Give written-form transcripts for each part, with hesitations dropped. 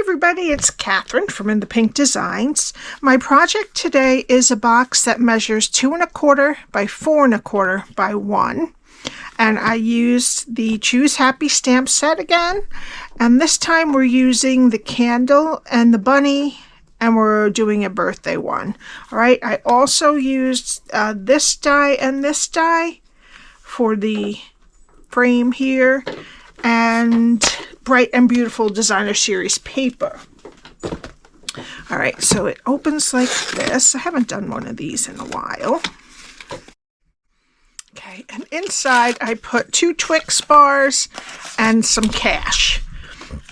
everybody, it's Cathryn from In the Pink Designs. My project today is a box that measures 2 1/4 by 4 1/4 by 1. And I used the Choose Happy stamp set again. And this time we're using the candle and the bunny, and we're doing a birthday one. Alright, I also used this die and this die for the frame here, and Bright and Beautiful Designer Series paper. Alright, so it opens like this. I haven't done one of these in a while. Okay, and inside I put 2 Twix bars and some cash.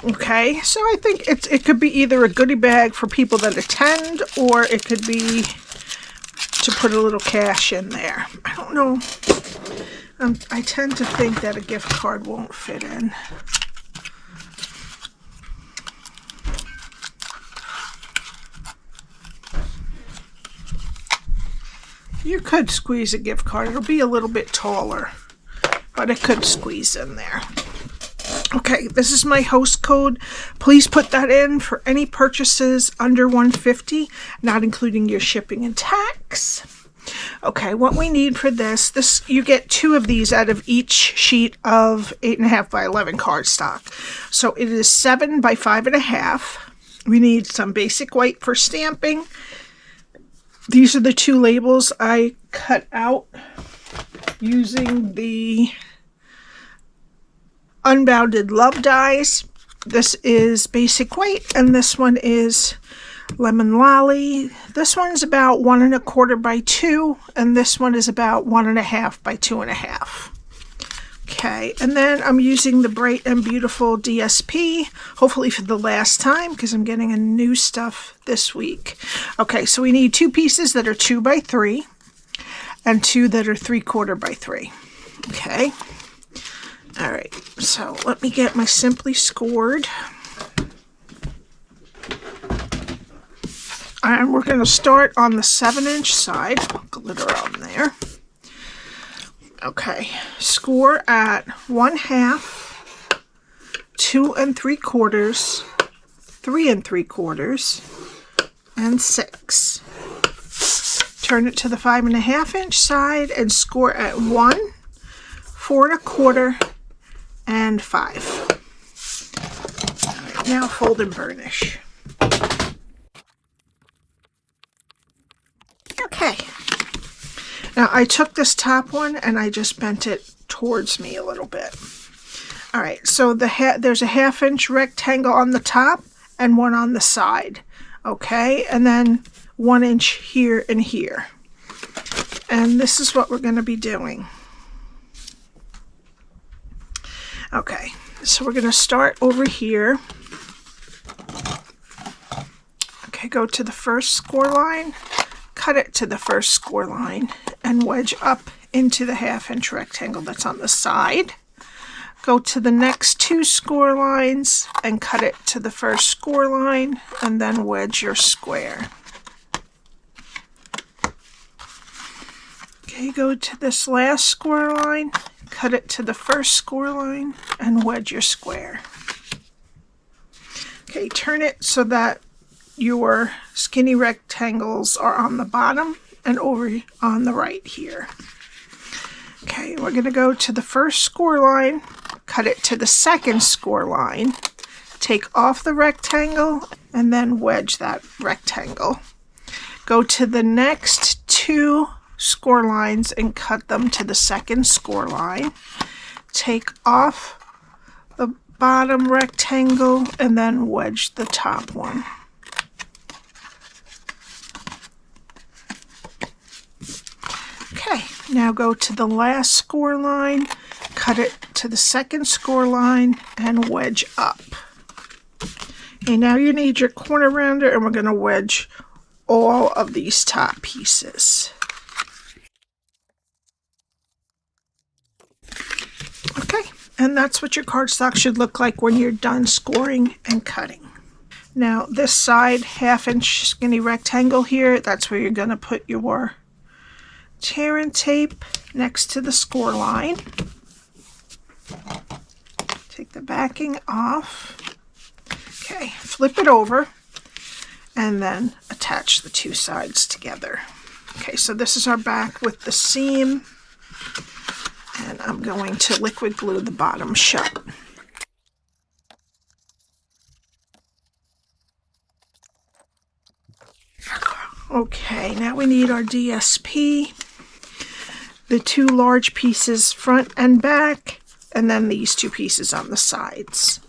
Okay, so I think it could be either a goodie bag for people that attend, or it could be to put a little cash in there. I don't know. I tend to think that a gift card won't fit in. You could squeeze a gift card. It'll be a little bit taller, but it could squeeze in there. Okay, this is my host code. Please put that in for any purchases under $150, not including your shipping and tax. Okay, what we need for this, you get 2 of these out of each sheet of 8.5 by 11 cardstock. So it is 7 by 5.5. We need some basic white for stamping. These are the 2 labels I cut out using the Unbounded Love dies. This is basic white, and this one is Lemon Lolly. This one's about 1 1/4 by 2, and this one is about 1 1/2 by 2 1/2. Okay, and then I'm using the Bright and Beautiful DSP, hopefully for the last time, because I'm getting a new stuff this week. Okay, so we need 2 pieces that are 2 by 3, and 2 that are 3/4 by 3. Okay. All right, so let me get my Simply Scored. And we're going to start on the 7-inch side. Put glitter on there. Okay, score at 1/2, 2 3/4, 3 3/4, and 6. Turn it to the 5.5-inch side and score at 1, 4 1/4, and 5. All right, now fold and burnish. Okay. Now I took this top one and I just bent it towards me a little bit. All right, so there's a 1/2 inch rectangle on the top and 1 on the side. Okay, and then 1 inch here and here. And this is what we're going to be doing. Okay, so we're going to start over here. Okay, go to the first score line, cut it to the first score line, and wedge up into the 1/2 inch rectangle that's on the side. Go to the next 2 score lines and cut it to the first score line, and then wedge your square. Okay, go to this last score line, cut it to the first score line, and wedge your square. Okay, turn it so that your skinny rectangles are on the bottom and over on the right here. Okay, we're going to go to the first score line, cut it to the second score line, take off the rectangle, and then wedge that rectangle. Go to the next 2 score lines and cut them to the second score line. Take off the bottom rectangle and then wedge the top one. Okay, now go to the last score line, cut it to the second score line, and wedge up. Okay, now you need your corner rounder, and we're going to wedge all of these top pieces. Okay, and that's what your cardstock should look like when you're done scoring and cutting. Now this side 1/2 inch skinny rectangle here, that's where you're going to put your tear and tape next to the score line. Take the backing off. Okay, flip it over and then attach the two sides together. Okay, so this is our back with the seam, and I'm going to liquid glue the bottom shut. Okay, now we need our DSP, the two large pieces front and back, and then these two pieces on the sides.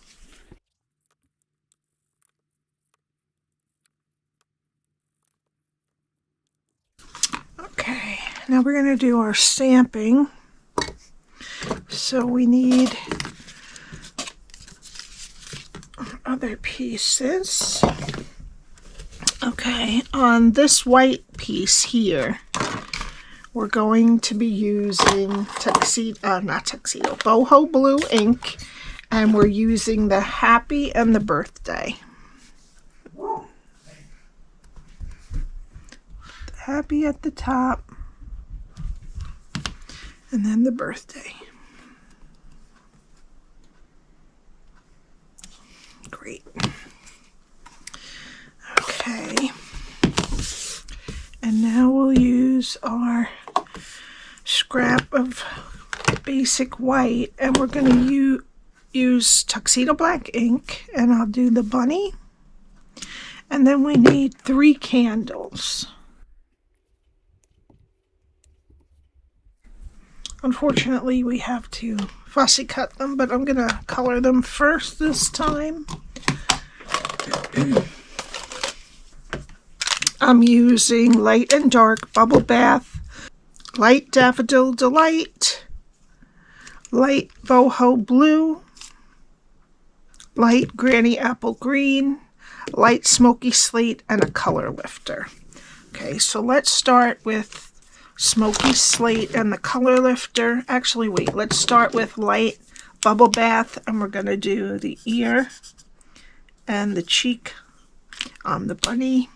Okay, now we're going to do our stamping. So we need other pieces. Okay, on this white piece here, we're going to be using Boho Blue Ink, and we're using the Happy and the Birthday. The Happy at the top, and then the Birthday. Great. Okay, and now we'll use our scrap of basic white, and we're going to use Tuxedo Black Ink, and I'll do the bunny, and then we need 3 candles. Unfortunately, we have to fussy cut them, but I'm going to color them first this time. I'm using light and dark bubble bath, light daffodil delight, light boho blue, light granny apple green, light smoky slate, and a color lifter. Okay, so let's start with smoky slate and the color lifter. Actually, wait, let's start with light bubble bath, and we're going to do the ear and the cheek on the bunny.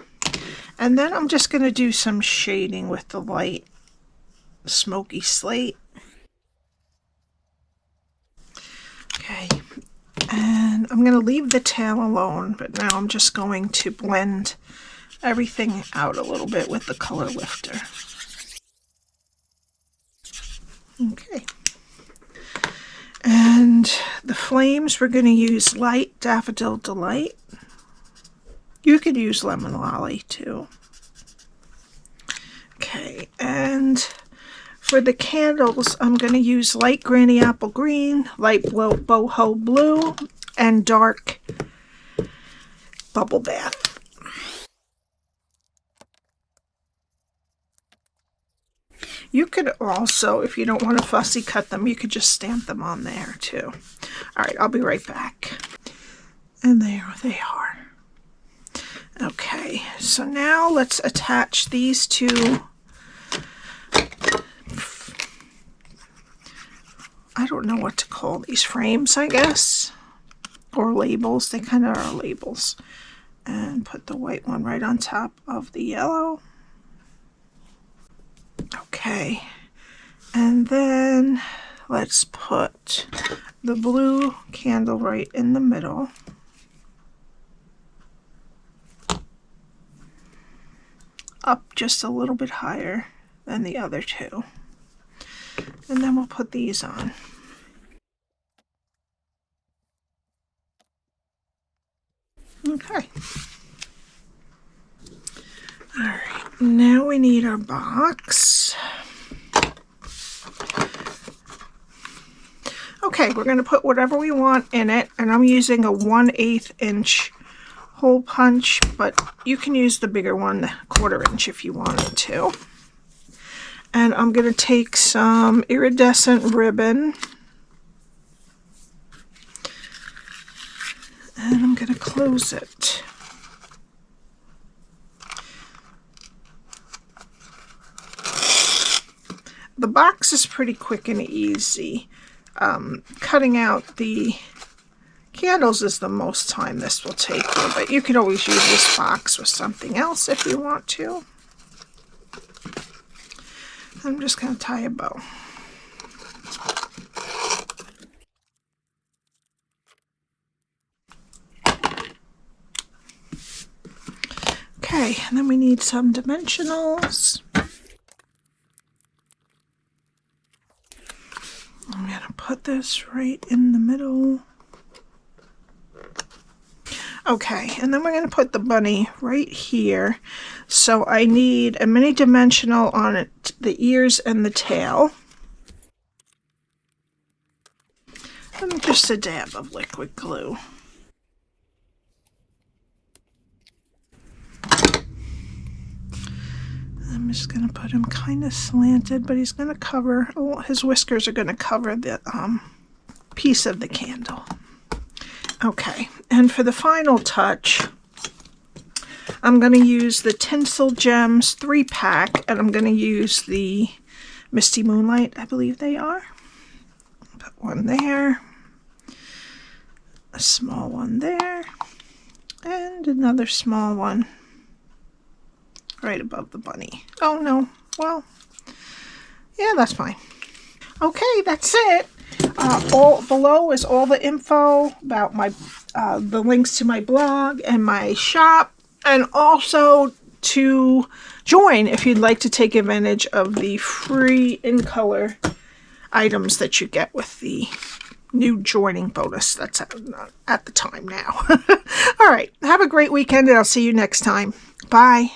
And then I'm just going to do some shading with the light smoky slate. Okay, and I'm going to leave the tail alone, but now I'm just going to blend everything out a little bit with the color lifter. Okay, and the flames, we're going to use light daffodil delight. You could use lemon lolly too. Okay, and for the candles, I'm going to use light granny apple green, light boho blue, and dark bubble bath. You could also, if you don't want to fussy cut them, you could just stamp them on there too. All right, I'll be right back. And there they are. Okay, so now let's attach these two. I don't know what to call these, frames, I guess, or labels. They kind of are labels. And put the white one right on top of the yellow. Okay, and then let's put the blue candle right in the middle. Up just a little bit higher than the other two. And then we'll put these on. Okay. All right, now we need our box. Okay, we're going to put whatever we want in it, and I'm using a 1/8 inch hole punch, but you can use the bigger one, the 1/4 inch, if you wanted to. And I'm going to take some iridescent ribbon, and I'm going to close it. The box is pretty quick and easy. Cutting out the candles is the most time this will take you, but you could always use this box with something else if you want to. I'm just going to tie a bow. Okay, and then we need some dimensionals. I'm going to put this right in the middle. Okay, and then we're going to put the bunny right here. So I need a mini dimensional on it, the ears and the tail. And just a dab of liquid glue. I'm just going to put him kind of slanted, but he's going to cover, his whiskers are going to cover the piece of the candle. Okay, and for the final touch, I'm going to use the Tinsel Gems 3-pack, and I'm going to use the Misty Moonlight, I believe they are. Put one there, a small one there, and another small one right above the bunny. Oh no, well, yeah, that's fine. Okay, that's it. All below is all the info about my the links to my blog and my shop, and also to join if you'd like to take advantage of the free in color items that you get with the new joining bonus that's at the time now. All right, have a great weekend, and I'll see you next time. Bye.